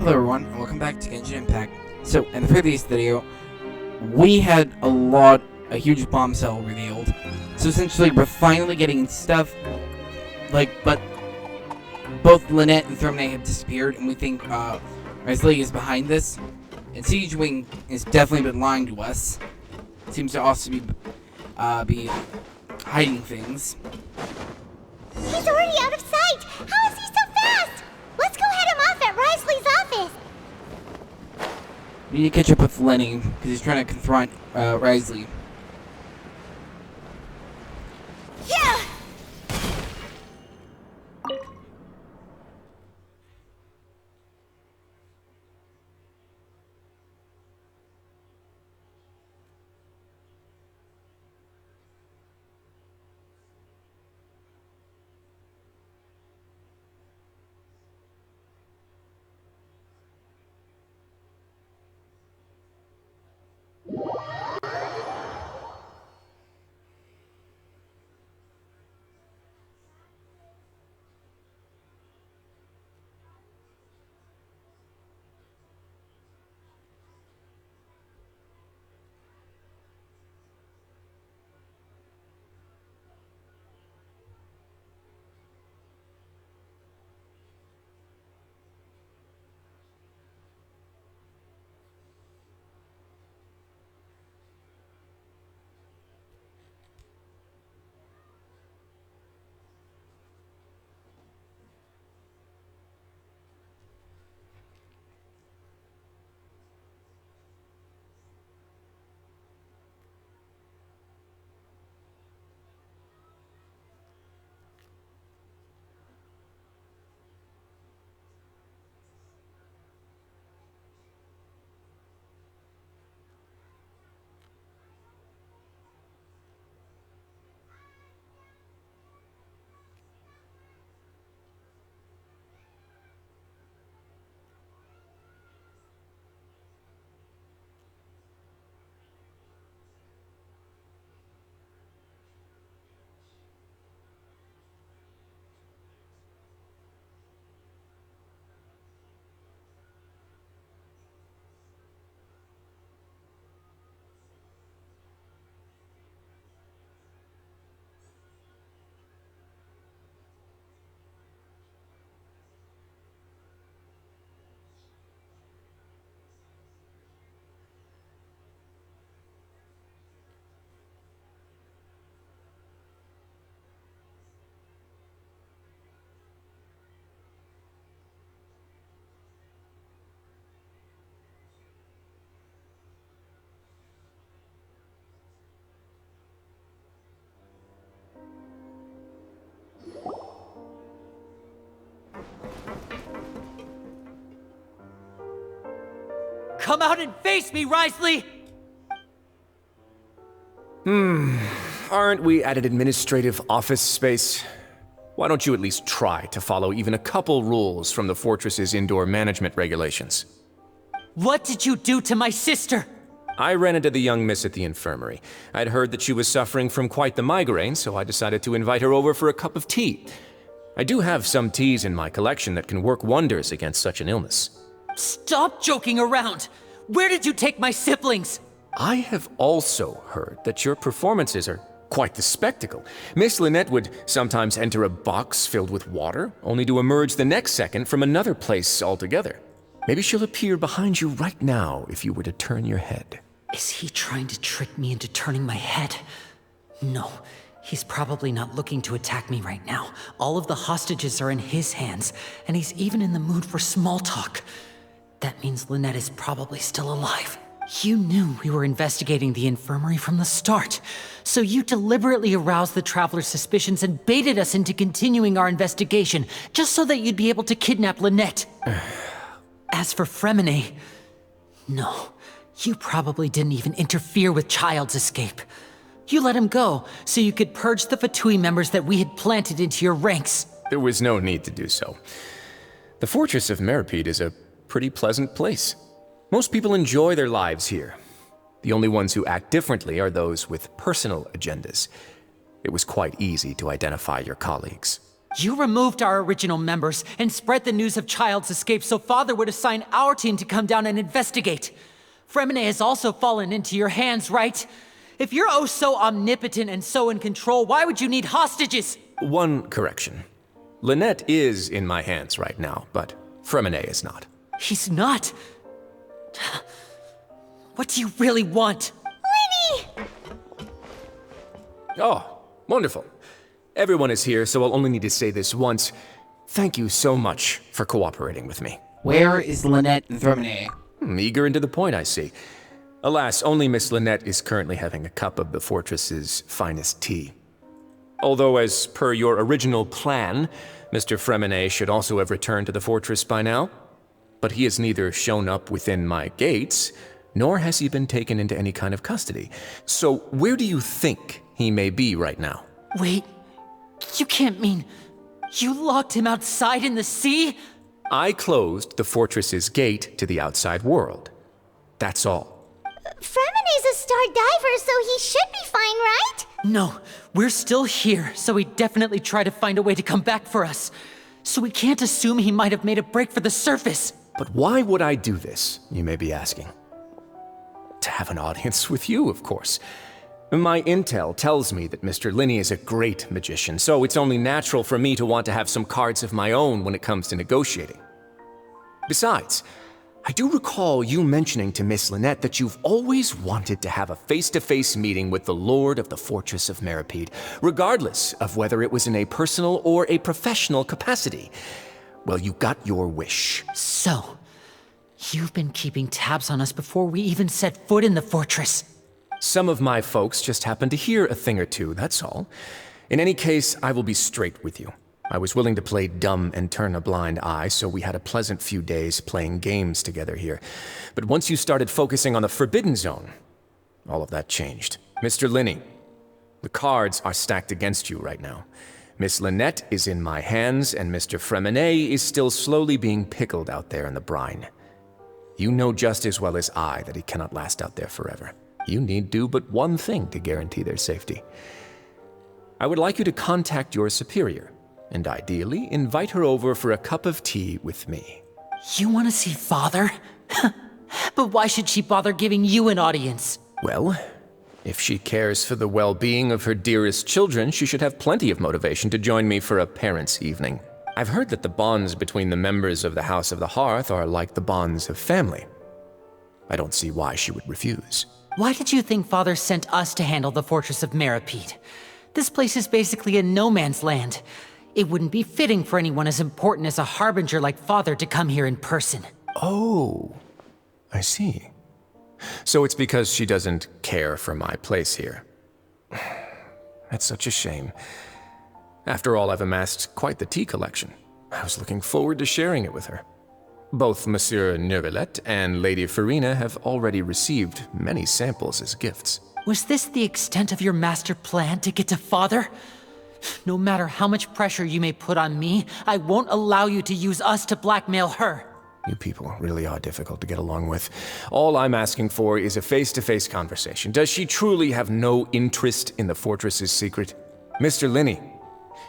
Hello everyone, and welcome back to Genshin Impact. So, in the previous video, we had a huge bombshell revealed. So essentially, we're finally getting stuff, but both Lynette and Thermine have disappeared, and we think, Risley is behind this. And Siege Wing has definitely been lying to us. Seems to also be hiding things. He's already out of sight! How is he so fast? Let's go head him off at Risley's office! We need to catch up with Lenny, because he's trying to confront Risley. Yeah! Come out and face me, Risley! Aren't we at an administrative office space? Why don't you at least try to follow even a couple rules from the fortress's indoor management regulations? What did you do to my sister? I ran into the young miss at the infirmary. I'd heard that she was suffering from quite the migraine, so I decided to invite her over for a cup of tea. I do have some teas in my collection that can work wonders against such an illness. Stop joking around! Where did you take my siblings? I have also heard that your performances are quite the spectacle. Miss Lynette would sometimes enter a box filled with water, only to emerge the next second from another place altogether. Maybe she'll appear behind you right now if you were to turn your head. Is he trying to trick me into turning my head? No, he's probably not looking to attack me right now. All of the hostages are in his hands, and he's even in the mood for small talk. That means Lynette is probably still alive. You knew we were investigating the infirmary from the start, so you deliberately aroused the Traveler's suspicions and baited us into continuing our investigation, just so that you'd be able to kidnap Lynette. As for Fremine, no, you probably didn't even interfere with Child's escape. You let him go, so you could purge the Fatui members that we had planted into your ranks. There was no need to do so. The Fortress of Meripede is a pretty pleasant place. Most people enjoy their lives here. The only ones who act differently are those with personal agendas. It was quite easy to identify your colleagues. You removed our original members and spread the news of Child's escape so Father would assign our team to come down and investigate. Fremine has also fallen into your hands, right? If you're oh so omnipotent and so in control, why would you need hostages? One correction. Lynette is in my hands right now, but Fremine is not. He's not. What do you really want? Lenny! Oh, wonderful. Everyone is here, so I'll only need to say this once. Thank you so much for cooperating with me. Where is Lynette and Thermine? Eager and to the point, I see. Alas, only Miss Lynette is currently having a cup of the fortress's finest tea. Although, as per your original plan, Mr. Fremine should also have returned to the fortress by now. But he has neither shown up within my gates, nor has he been taken into any kind of custody. So where do you think he may be right now? Wait, you can't mean you locked him outside in the sea? I closed the fortress's gate to the outside world. That's all. Fremine's a star diver, so he should be fine, right? No, we're still here, so he definitely tried to find a way to come back for us. So we can't assume he might have made a break for the surface. But why would I do this, you may be asking? To have an audience with you, of course. My intel tells me that Mr. Linney is a great magician, so it's only natural for me to want to have some cards of my own when it comes to negotiating. Besides, I do recall you mentioning to Miss Lynette that you've always wanted to have a face-to-face meeting with the Lord of the Fortress of Meripede, regardless of whether it was in a personal or a professional capacity. Well, you got your wish. So, you've been keeping tabs on us before we even set foot in the fortress. Some of my folks just happened to hear a thing or two, that's all. In any case, I will be straight with you. I was willing to play dumb and turn a blind eye, so we had a pleasant few days playing games together here. But once you started focusing on the Forbidden Zone, all of that changed. Mr. Linney, the cards are stacked against you right now. Miss Lynette is in my hands, and Mr. Fremine is still slowly being pickled out there in the brine. You know just as well as I that he cannot last out there forever. You need do but one thing to guarantee their safety. I would like you to contact your superior, and ideally invite her over for a cup of tea with me. You want to see Father? But why should she bother giving you an audience? Well, if she cares for the well-being of her dearest children, she should have plenty of motivation to join me for a parents' evening. I've heard that the bonds between the members of the House of the Hearth are like the bonds of family. I don't see why she would refuse. Why did you think Father sent us to handle the Fortress of Meripede? This place is basically a no-man's land. It wouldn't be fitting for anyone as important as a harbinger like Father to come here in person. Oh, I see. So it's because she doesn't care for my place here. That's such a shame. After all, I've amassed quite the tea collection. I was looking forward to sharing it with her. Both Monsieur Neuvillette and Lady Farina have already received many samples as gifts. Was this the extent of your master plan to get to Father? No matter how much pressure you may put on me, I won't allow you to use us to blackmail her. You people really are difficult to get along with. All I'm asking for is a face-to-face conversation. Does she truly have no interest in the fortress's secret? Mr. Linney,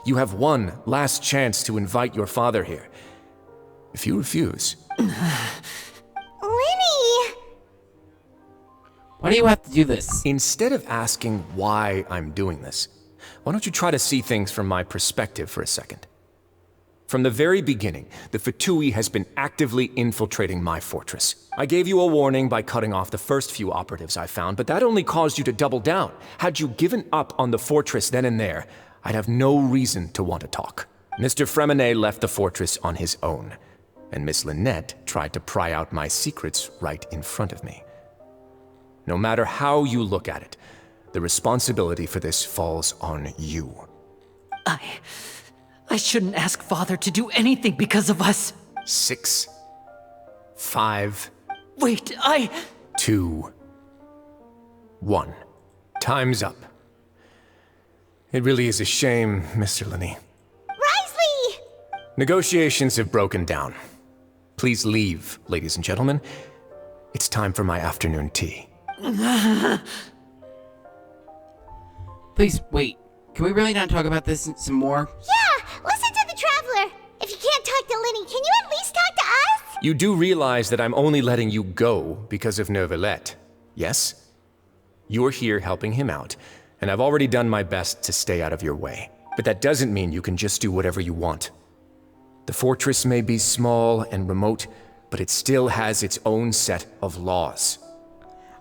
you have one last chance to invite your father here. If you refuse... Lenny! Why do you have to do this? Instead of asking why I'm doing this, why don't you try to see things from my perspective for a second? From the very beginning, the Fatui has been actively infiltrating my fortress. I gave you a warning by cutting off the first few operatives I found, but that only caused you to double down. Had you given up on the fortress then and there, I'd have no reason to want to talk. Mr. Fremine left the fortress on his own, and Miss Lynette tried to pry out my secrets right in front of me. No matter how you look at it, the responsibility for this falls on you. I shouldn't ask Father to do anything because of us. 6, 5, Wait, 2, 1. Time's up. It really is a shame, Mr. Linney. Risley! Negotiations have broken down. Please leave, ladies and gentlemen. It's time for my afternoon tea. Please, wait. Can we really not talk about this some more? Yeah, listen to You do realize that I'm only letting you go because of Neuvillette, yes? You're here helping him out, and I've already done my best to stay out of your way. But that doesn't mean you can just do whatever you want. The fortress may be small and remote, but it still has its own set of laws.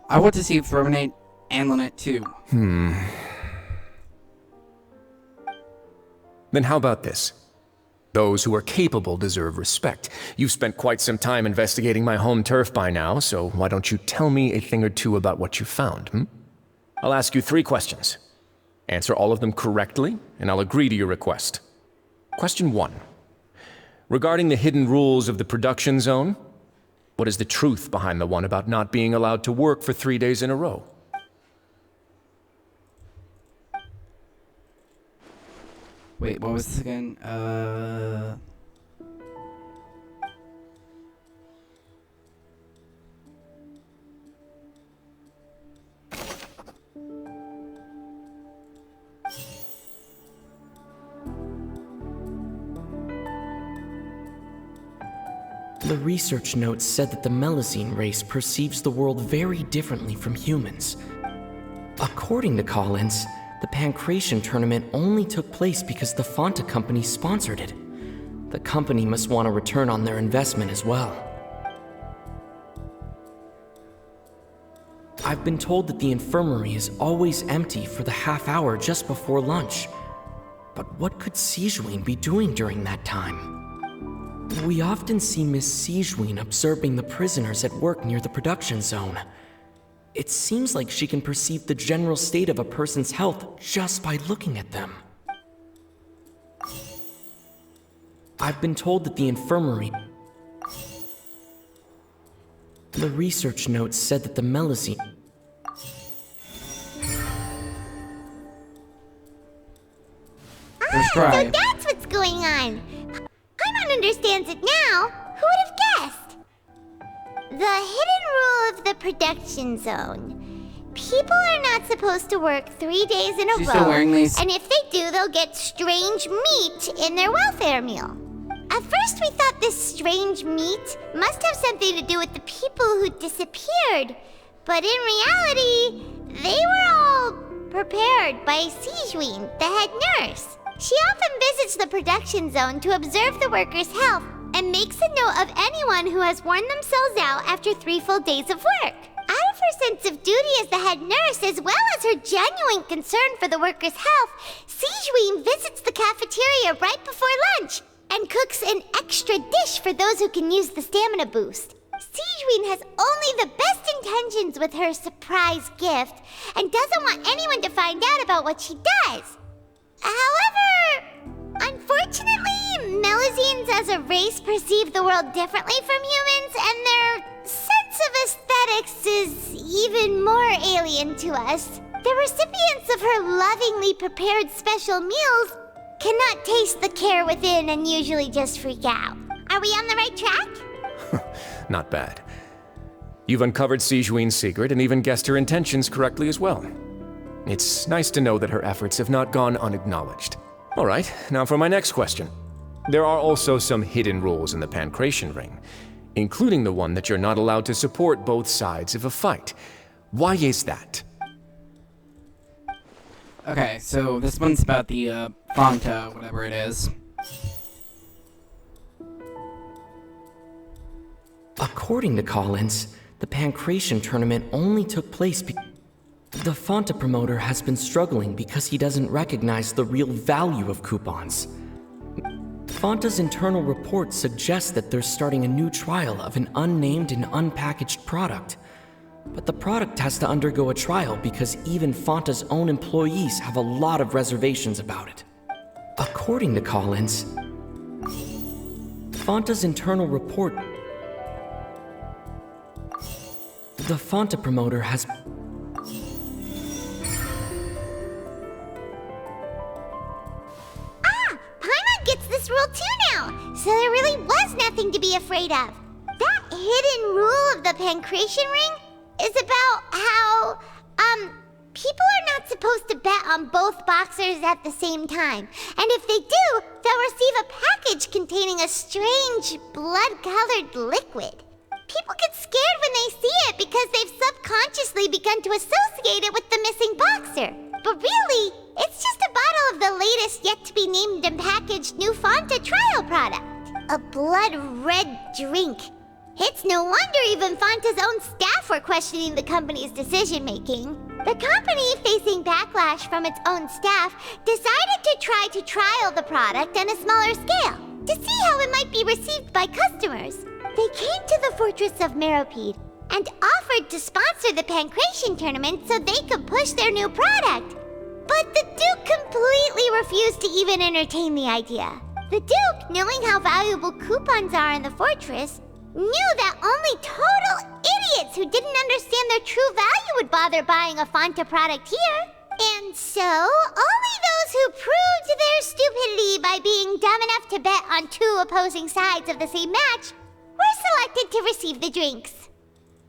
I want to see Ferminate and Lynette too. Then how about this? Those who are capable deserve respect. You've spent quite some time investigating my home turf by now, so why don't you tell me a thing or two about what you found, I'll ask you 3 questions. Answer all of them correctly, and I'll agree to your request. Question 1. Regarding the hidden rules of the production zone, what is the truth behind the one about not being allowed to work for 3 days in a row? Wait, what was this again? The research notes said that the Melusine race perceives the world very differently from humans. According to Collins, the Pancration tournament only took place because the Fanta company sponsored it. The company must want a return on their investment as well. I've been told that the infirmary is always empty for the half hour just before lunch. But what could Sijuin be doing during that time? We often see Miss Sijuin observing the prisoners at work near the production zone. It seems like she can perceive the general state of a person's health just by looking at them. I've been told that the infirmary... The research notes said that the Melusine... Let's So try. that's what's going on. Paimon understands it now. Who would have guessed? The hidden rule of the production zone. People are not supposed to work 3 days in a She's row. still wearing these. And if they do, they'll get strange meat in their welfare meal. At first, we thought this strange meat must have something to do with the people who disappeared. But in reality, they were all prepared by Sijuin, the head nurse. She often visits the production zone to observe the workers' health and makes a note of anyone who has worn themselves out after 3 full days of work. Out of her sense of duty as the head nurse, as well as her genuine concern for the workers' health, Sijuin visits the cafeteria right before lunch and cooks an extra dish for those who can use the stamina boost. Sijuin has only the best intentions with her surprise gift and doesn't want anyone to find out about what she does. However, unfortunately, Melusines as a race perceive the world differently from humans, and their sense of aesthetics is even more alien to us. The recipients of her lovingly prepared special meals cannot taste the care within and usually just freak out. Are we on the right track? Not bad. You've uncovered Sijuin's secret and even guessed her intentions correctly as well. It's nice to know that her efforts have not gone unacknowledged. All right, now for my next question. There are also some hidden rules in the Pancration ring, including the one that you're not allowed to support both sides of a fight. Why is that? Okay, so this one's about the Fanta, whatever it is. According to Collins, the Pancration tournament only took place the Fanta promoter has been struggling because he doesn't recognize the real value of coupons. Fanta's internal report suggests that they're starting a new trial of an unnamed and unpackaged product. But the product has to undergo a trial because even Fanta's own employees have a lot of reservations about it. According to Collins, Fanta's internal report... The Fanta promoter has... Paimon gets this rule too now, so there really was nothing to be afraid of. That hidden rule of the Pancration ring is about how, People are not supposed to bet on both boxers at the same time. And if they do, they'll receive a package containing a strange, blood-colored liquid. People get scared when they see it because they've subconsciously begun to associate it with the missing boxer. But really, it's just a bottle of the latest yet-to-be-named and packaged new Fanta trial product. A blood-red drink. It's no wonder even Fanta's own staff were questioning the company's decision-making. The company, facing backlash from its own staff, decided to try to trial the product on a smaller scale to see how it might be received by customers. They came to the Fortress of Meropide and offered to sponsor the Pancration tournament so they could push their new product. But the Duke completely refused to even entertain the idea. The Duke, knowing how valuable coupons are in the fortress, knew that only total idiots who didn't understand their true value would bother buying a Fanta product here. And so, only those who proved their stupidity by being dumb enough to bet on two opposing sides of the same match were selected to receive the drinks.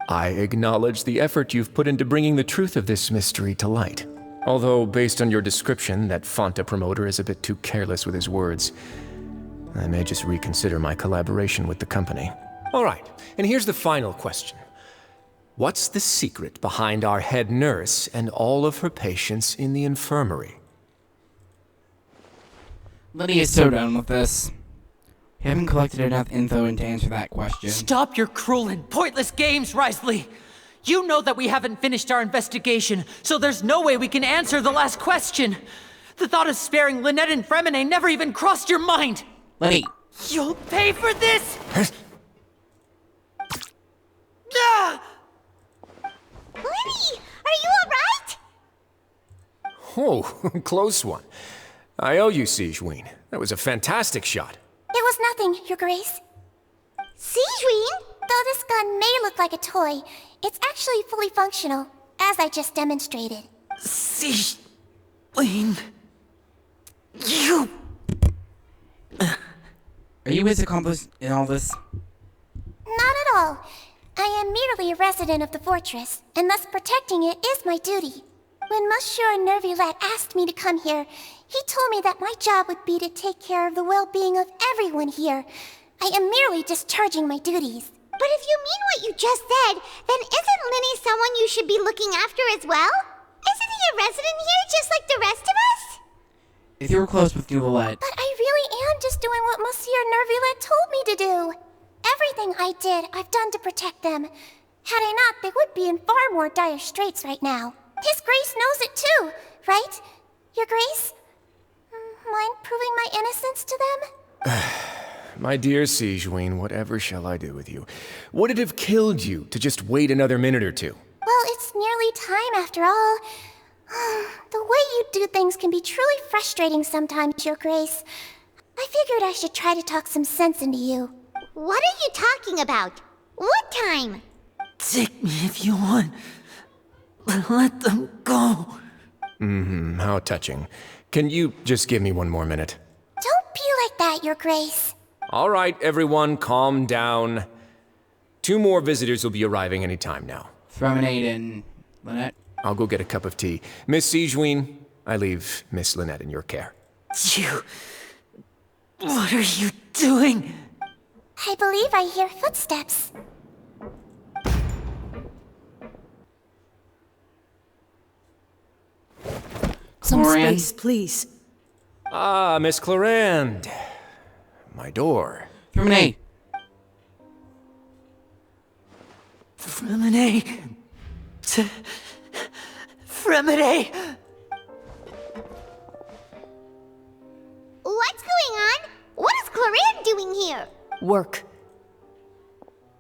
I acknowledge the effort you've put into bringing the truth of this mystery to light. Although, based on your description, that Fanta promoter is a bit too careless with his words. I may just reconsider my collaboration with the company. All right, and here's the final question. What's the secret behind our head nurse and all of her patients in the infirmary? Lydia's so done with this. We haven't collected enough info to answer that question. Stop your cruel and pointless games, Risley! You know that we haven't finished our investigation, so there's no way we can answer the last question. The thought of sparing Lynette and Fremine never even crossed your mind! Liddy! You'll pay for this! Ah! Liddy, are you alright? Oh, close one. I owe you, Sigewinne. That was a fantastic shot. It was nothing, Your Grace. Sigewinne? Though this gun may look like a toy, it's actually fully functional, as I just demonstrated. Sigewinne... You... Are you his accomplice in all this? Not at all. I am merely a resident of the fortress, and thus protecting it is my duty. When Monsieur Nervulette asked me to come here, he told me that my job would be to take care of the well-being of everyone here. I am merely discharging my duties. But if you mean what you just said, then isn't Linny someone you should be looking after as well? Isn't he a resident here just like the rest of us? If you were close with Nervulette, But I really am just doing what Monsieur Nervulette told me to do. Everything I did, I've done to protect them. Had I not, they would be in far more dire straits right now. His Grace knows it too, right? Your Grace? Mind proving my innocence to them? My dear Sigewinne, whatever shall I do with you? Would it have killed you to just wait another minute or two? Well, it's nearly time after all. The way you do things can be truly frustrating sometimes, Your Grace. I figured I should try to talk some sense into you. What are you talking about? What time? Take me if you want. But let them go. How touching. Can you just give me one more minute? Don't be like that, Your Grace. All right, everyone, calm down. 2 more visitors will be arriving any time now. Fremine and Lynette. I'll go get a cup of tea. Miss Sigewinne, I leave Miss Lynette in your care. You... What are you doing? I believe I hear footsteps. Some Chlorine. space, please. Ah, Miss Clorinde. My door. Fremine! Fremine... Fremine... What's going on? What is Clorinde doing here? Work.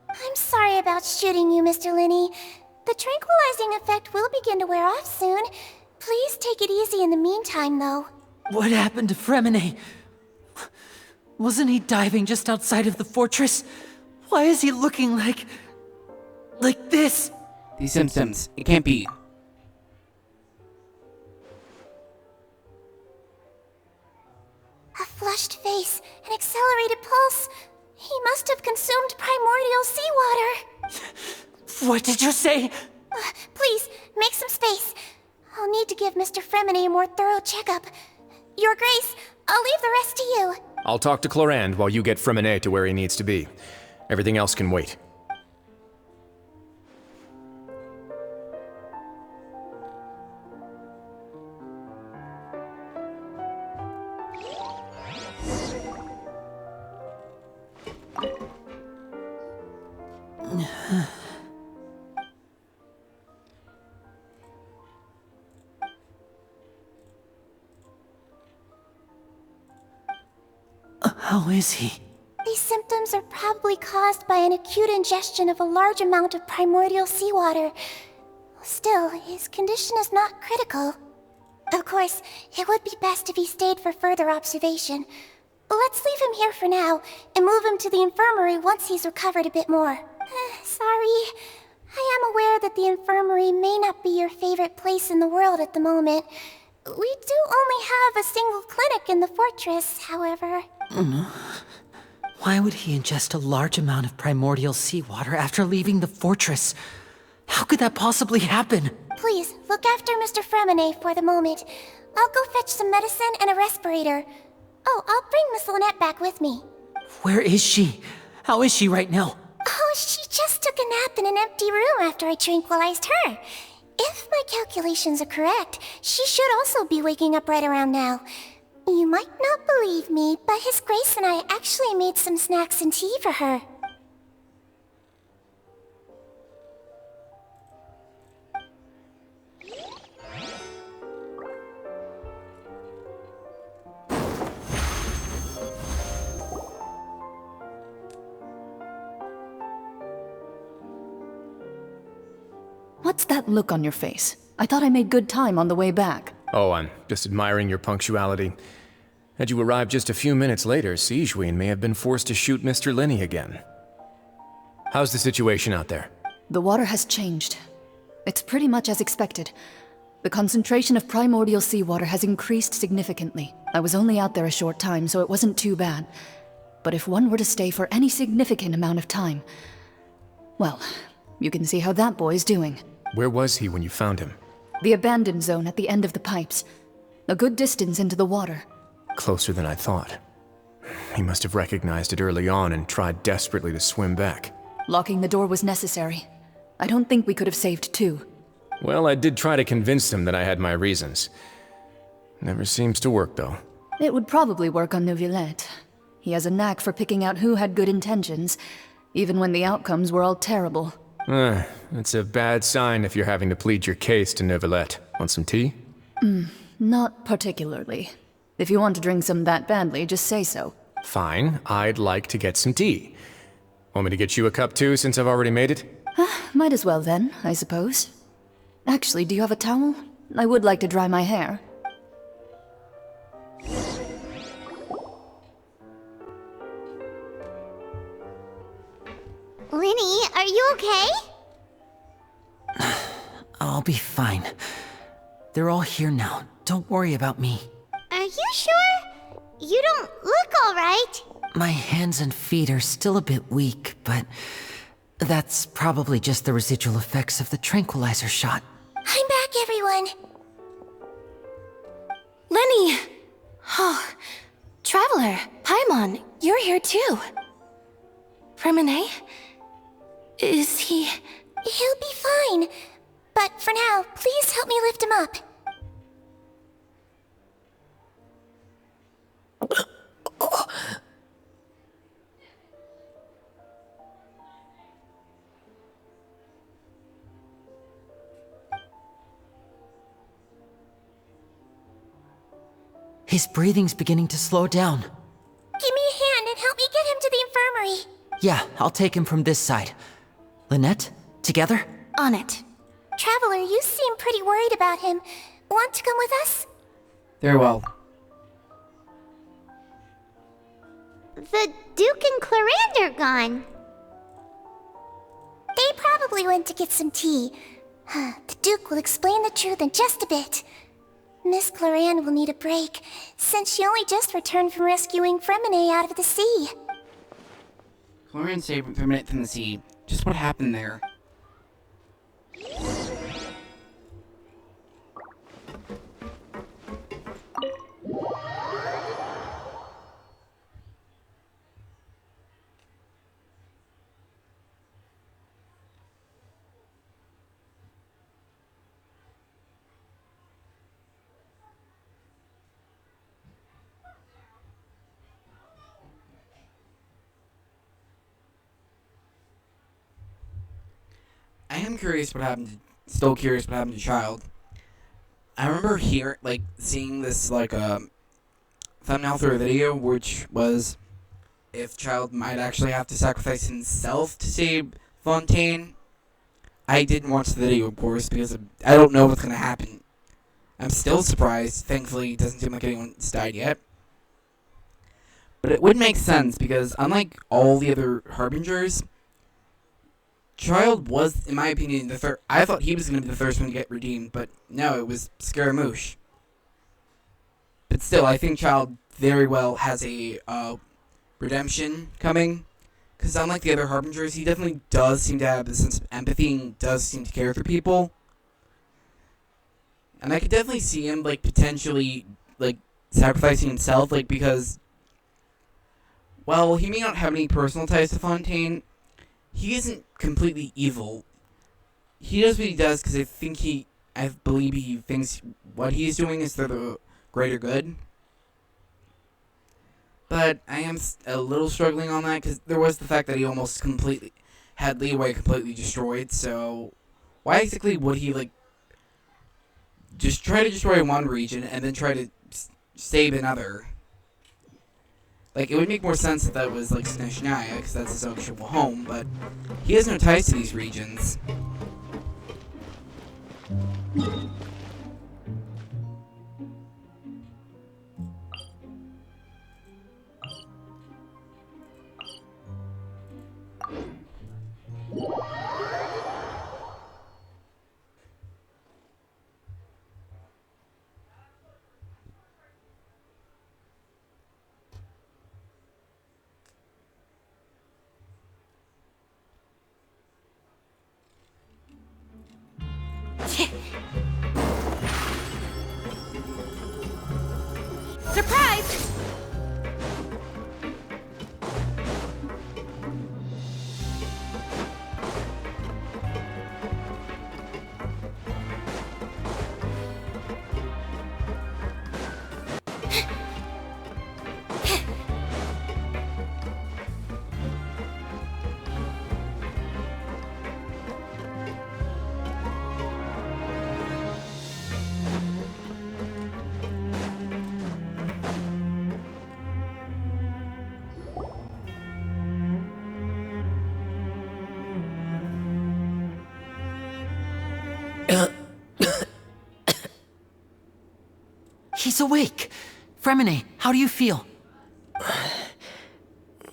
I'm sorry about shooting you, Mr. Linney. The tranquilizing effect will begin to wear off soon. Please take it easy in the meantime, though. What happened to Fremine? Wasn't he diving just outside of the fortress? Why is he looking like this? These symptoms, it can't be. A flushed face, an accelerated pulse. He must have consumed primordial seawater. What did you say? Please, make some space. I'll need to give Mr. Fremine a more thorough checkup. Your Grace, I'll leave the rest to you. I'll talk to Clorand while you get Fremine to where he needs to be. Everything else can wait. How is he? These symptoms are probably caused by an acute ingestion of a large amount of primordial seawater. Still, his condition is not critical. Of course, it would be best if he stayed for further observation. Let's leave him here for now, and move him to the infirmary once he's recovered a bit more. Sorry. I am aware that the infirmary may not be your favorite place in the world at the moment. We do only have a single clinic in the fortress, however. Why would he ingest a large amount of primordial seawater after leaving the fortress? How could that possibly happen? Please, look after Mr. Fremine for the moment. I'll go fetch some medicine and a respirator. Oh, I'll bring Miss Lynette back with me. Where is she? How is she right now? Oh, she just took a nap in an empty room after I tranquilized her. If my calculations are correct, she should also be waking up right around now. You might not believe me, but His Grace and I actually made some snacks and tea for her. What's that look on your face? I thought I made good time on the way back. Oh, I'm just admiring your punctuality. Had you arrived just a few minutes later, Siegewein may have been forced to shoot Mr. Lenny again. How's the situation out there? The water has changed. It's pretty much as expected. The concentration of primordial seawater has increased significantly. I was only out there a short time, so it wasn't too bad. But if one were to stay for any significant amount of time... well, you can see how that boy's doing. Where was he when you found him? The abandoned zone at the end of the pipes. A good distance into the water. Closer than I thought. He must have recognized it early on and tried desperately to swim back. Locking the door was necessary. I don't think we could have saved two. Well, I did try to convince him that I had my reasons. Never seems to work, though. It would probably work on Neuvillette. He has a knack for picking out who had good intentions, even when the outcomes were all terrible. It's a bad sign if you're having to plead your case to Neuvillette. Want some tea? Not particularly. If you want to drink some that badly, just say so. Fine, I'd like to get some tea. Want me to get you a cup too, since I've already made it? Might as well then, I suppose. Actually, do you have a towel? I would like to dry my hair. Linny, are you okay? I'll be fine. They're all here now. Don't worry about me. Are you sure? You don't look alright. My hands and feet are still a bit weak, but that's probably just the residual effects of the tranquilizer shot. I'm back, everyone. Lenny! Oh, Traveler, Paimon, you're here too. Fremine? Is he... He'll be fine. But for now, please help me lift him up. His breathing's beginning to slow down. Give me a hand and help me get him to the infirmary. Yeah, I'll take him from this side. Lynette, together? On it. Traveler, you seem pretty worried about him. Want to come with us? Very well. The Duke and Clorand are gone. They probably went to get some tea. The Duke will explain the truth in just a bit. Miss Clorand will need a break, since she only just returned from rescuing Fremine out of the sea. Clorand saved Fremine from the sea. Just what happened there? I am curious what happened. Still curious what happened to Child. I remember seeing this thumbnail through a video, which was if Child might actually have to sacrifice himself to save Fontaine. I didn't watch the video, of course, because I don't know what's gonna happen. I'm still surprised. Thankfully, it doesn't seem like anyone's died yet. But it would make sense because, unlike all the other Harbingers, Child was, in my opinion, the third. I thought he was going to be the first one to get redeemed, but no, it was Scaramouche. But still, I think Child very well has a redemption coming. Because unlike the other Harbingers, he definitely does seem to have a sense of empathy and does seem to care for people. And I could definitely see him, potentially, sacrificing himself, because, while he may not have any personal ties to Fontaine, he isn't completely evil. He does what he does because I believe he thinks what he's doing is for the greater good. But I am a little struggling on that because there was the fact that he almost completely had Leeway completely destroyed. So why exactly would he just try to destroy one region and then try to save another? It would make more sense if that was Snezhnaya, because that's his actual home, but he has no ties to these regions. Surprise! He's awake. Fremine, how do you feel?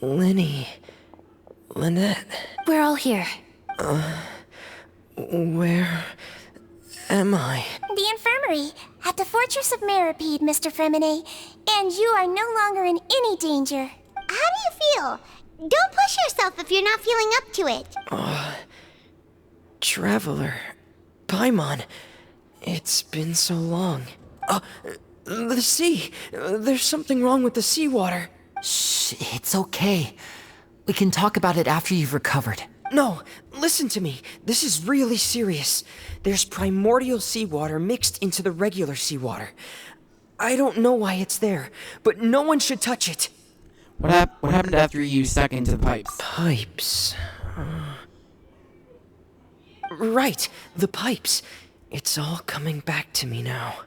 Lynette. We're all here. Where am I? The infirmary, at the Fortress of Meripede, Mr. Fremine, and you are no longer in any danger. How do you feel? Don't push yourself if you're not feeling up to it. Traveler. Paimon. It's been so long. The sea. There's something wrong with the seawater. Shh, it's okay. We can talk about it after you've recovered. No, listen to me. This is really serious. There's primordial seawater mixed into the regular seawater. I don't know why it's there, but no one should touch it. What happened after you stuck into the pipes? Pipes. Right, the pipes. It's all coming back to me now.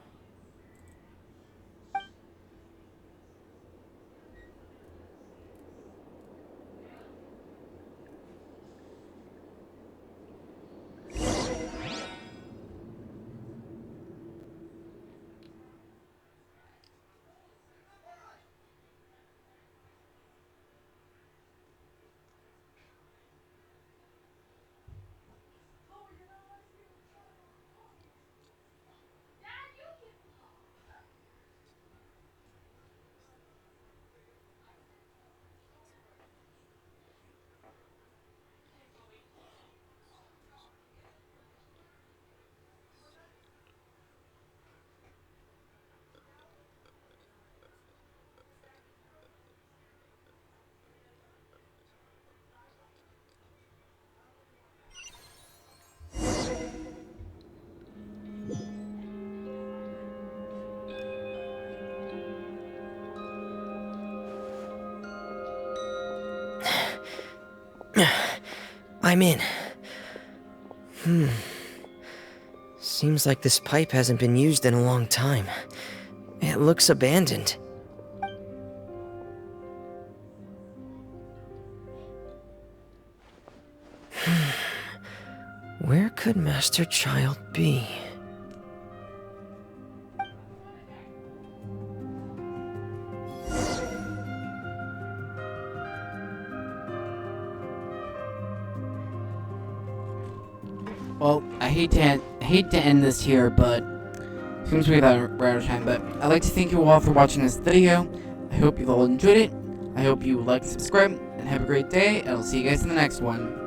I'm in. Seems like this pipe hasn't been used in a long time. It looks abandoned. Where could Master Child be? Well, I hate to end this here, but seems we're out of time. But I'd like to thank you all for watching this video. I hope you all enjoyed it. I hope you like, subscribe, and have a great day. And I'll see you guys in the next one.